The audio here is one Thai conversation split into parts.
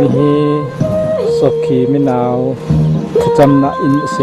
ปีฮีสกีมินาวจำนาอินเส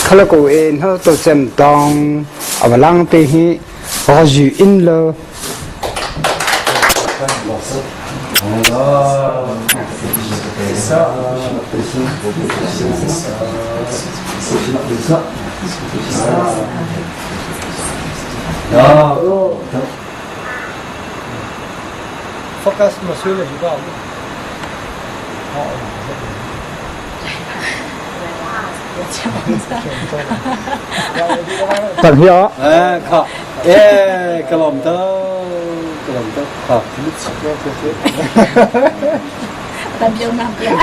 เขาเล่าเองเขาตัวเซมตองเอาไปล้างตีฮีพออยู่อินเลยโฟกัสมาช่วยเลยดีกว่าตัดเหี้ยครับกระหล่ำเต้ครับตำยงน้ำยา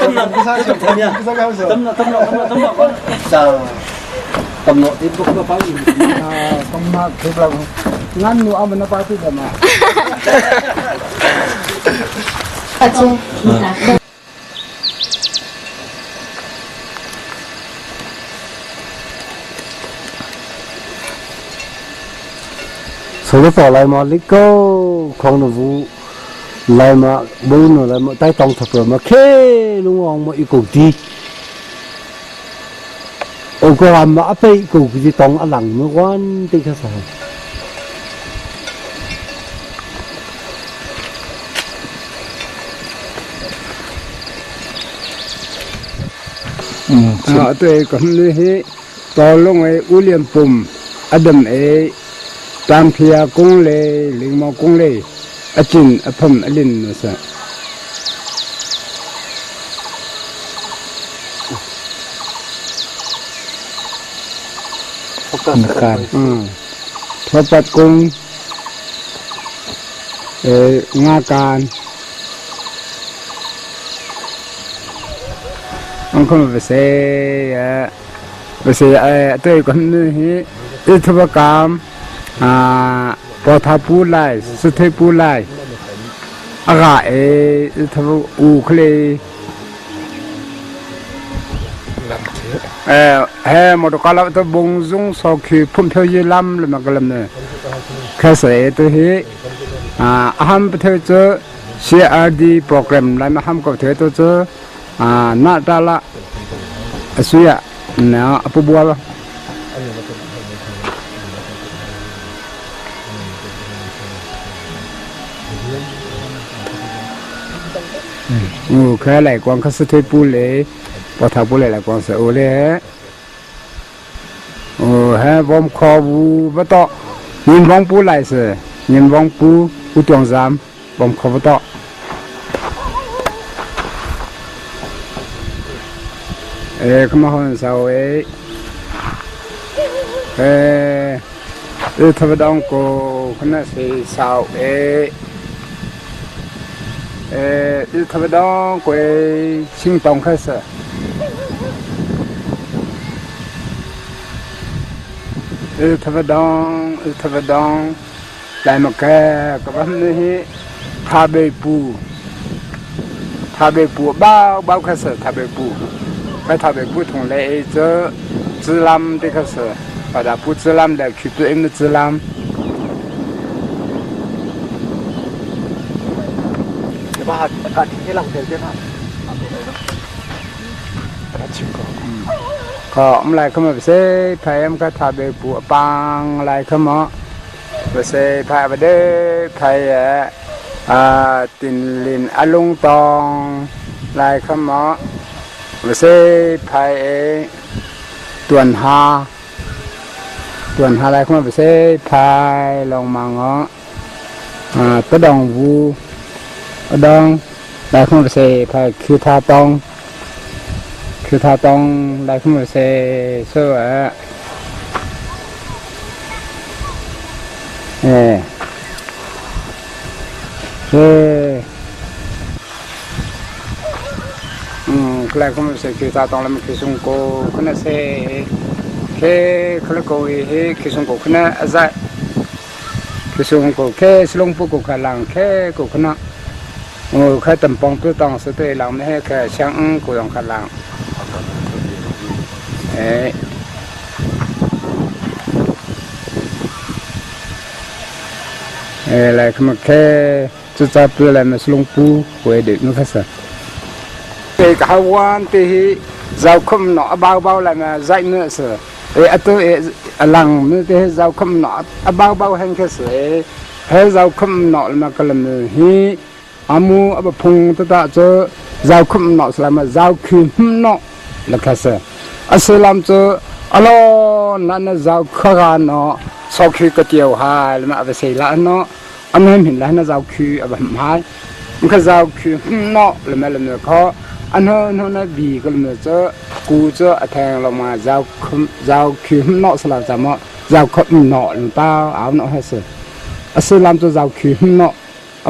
ตำหนักที่สร้างตำเนี่ยตำหนักจะตำหนักที่พวกเราไปอยู่ต้องมาคือเรางั้นหนูเอามันไปที่เดิมมาอาจารย์ส่วนต่อลายมาลิโก้ของหนูลายมาบุญลายมาใต้ตองถักมาเคลุงองมาอีกทีโอ้ก็มาเอาไปอีกทีตองอลังเมื่อวันที่เขาใส่ตัวเองก็นี่ตอนลงไอ้อุเลียมปุ่มอดัมเอตามเพียกุ้งเลยลิงมอกุ้งเลยอาจินอภัมอลินนะสะการทอปัดกุ้งงาการอันคนไปเสียตัวเองก็นี่อิทธิกรรมปอทาปูไลสุเทปูไลอากาทวอูเคลหมดกาลตัวบงซุงสอคือพุ่มเทียลำเลยมากลำเนี่ยแค่เสียตัวนี้ฮัมไปเที่ยวเจอ CRD โปรแกรมอะไรมาฮัมก็เที่ยวเจอนาตาละสุยะเนี่ยปุบัวละแค่ไหลกวางเขาสุดที่ปูเลยพอทำปูเลยไหลกวางเสียโอเลยฮะบอมคอบูบะต่อยินบองปูไหลเสียยินบองปูอุตวงซามบอมคอบะต่อเขามาห้องสาวทวดองโกขณะสีสาวทวดองโกชิงตองแค่เสือทวดองลายมาแก่กับวันนี้ทาเบปูบ้าแค่เสือทาเบปูไปทาเบปูทงเลยเจอ自然的可是，把它不自然的去对应的自然。ว่าการที่เราเดินเส้นทางก็อะไรเข้ามาเสพพายมันก็ทำเป็นปัวปังอะไรเข้ามาเสพพายไปเด้พายตินลินอลุงตองอะไรเข้ามาเสพพายต่วนหาอะไรเข้ามาเสพพายลงมาเงาะตะดองวูดองอะไรเข้ามาเสพพายคือทาตอง คื คือถ้าต้องได้ขึ้นมาเซ่เสื้อก็เลยขึ้นมาเซ่คือถ้าต้องแล้วมันคือส่งโกขึ้นมาเซ่แค่เขาเรียกว่าคือส่งโกขึ้นมาอะไรคือส่งโกแค่สลงปุ๊กกลังแค่กูขึ้นมาแค่ตำปองตัวตองสุดท้ายหลังไม่ให้แค่ช่างกูต้องขัดหลังอะไรขึ้นมาแค่จุดจับตัวอะไรมาสลงปุ๊กกูเด็กนึกแค่สักแต่ข้าววันที่เจ้าคมหนอเบาอะไรมาใจเนื้อเสือตัวหลังนี่ที่เจ้าคมหนอเบาแห้งแค่เสือให้เจ้าคมหนอมากระมือฮีอามูอับพงตตาเจอเจ้าคุมหนอสลามาเจ้าคืนหนอละแค่เสอัสลามเจออัลลอฮ์นั่นเจ้าข้าหนอสอบคือกระเจียวหายละมาอับเสละหนออันนั้นเห็นแล้วนะเจ้าคืออับหายมันก็เจ้าคือหนอละมาละเมื่อเขาอันนั้นบีก็ละเมื่อเจอกูเจอแทงลงมาเจ้าคือหนอสลามจะมาเจ้าคุมหนอหรือเปล่าเอาหนอให้เสอัสลามเจอเจ้าคือหนอ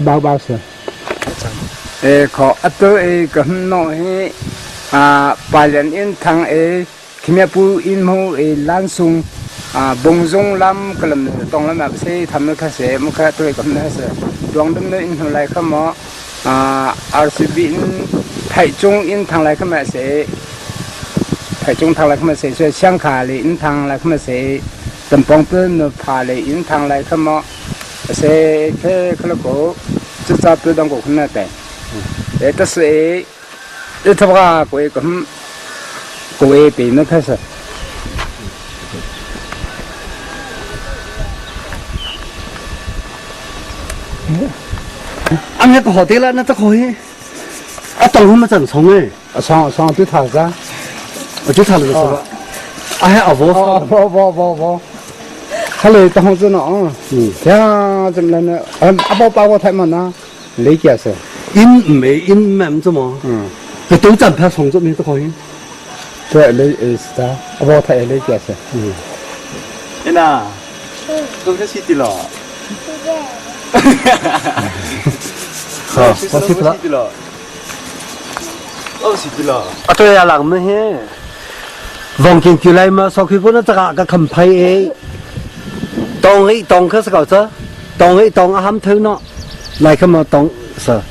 เบาเสขออัตโตก็น้อยปาเลนอินทางขมีปูอินโมลันซุงบงซงลำกลัมตรงลำแบบเสทำนึกแค่เสมุขตัวก็ไม่เสดวงดำเนินอินทางไรขมRCB ไผ่จงอินทางไรขมาเสไผ่จงทางไรขมาเสช่วยเชียงขาเลยอินทางไรขมาเสตำปองเปิ้ลพาเลยอินทางไรขมาเสแค่ขลุ่กจุดจับตัวดังกขึ้นนั่นแต่แต่เสียถ้าว่ากูเป็นนักแค่สักอันนี้ก็หอดีแล้วนะจะคอยตรงมาจังสองเลยสองจุดถ่ายซะจุดถ่ายเลยสิวะให้เอาบ่เขาเลยต้องจุดเนาะแค่จำเลยนะเบาไทยมันนะ理解是，因咩唔啫嘛？佢都真拍重咗面都可以。对，理是的，我睇理解是。นี่น่ะต้องแค่สิติหรอ好，我去不了。สิติหรอ啊，对呀，人咩嘿？王健叫嚟嘛，所以嗰啲個琴批誒，當佢是搞啫，當阿冚推咯。来看嘛，懂是。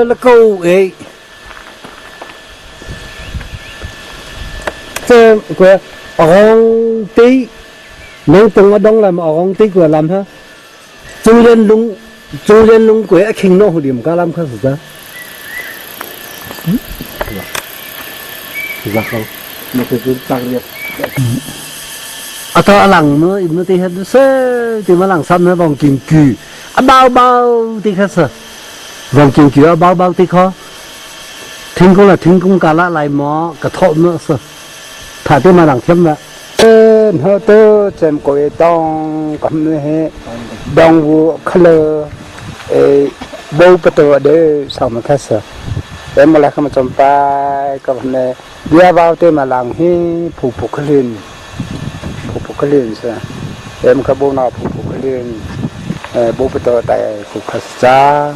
那个诶，这个昂地，能懂我懂了嘛？昂地个làm ha，中间龙鬼一傾落去點解諗開始啫？là không một cái chút tăng liệt tao lằng nó thì hết sơ thì mà lằng xăm nó vòng kim cừ bao thì hết sơ vòng kim cừ bao thì khó thiên cung cả lại mó cả thọ nữa sơ thả tới mà lằng thêm vậy họ tớ xem coi tông cầm nữa đồng vụ color bầu bát tơ để sao mà khác sơ em mà lại không chọn bài cái này bia vào tới mà làm hi phụ cái liền sao em có bầu nào phụ cái liền bầu bát tơ tại phụ khách sa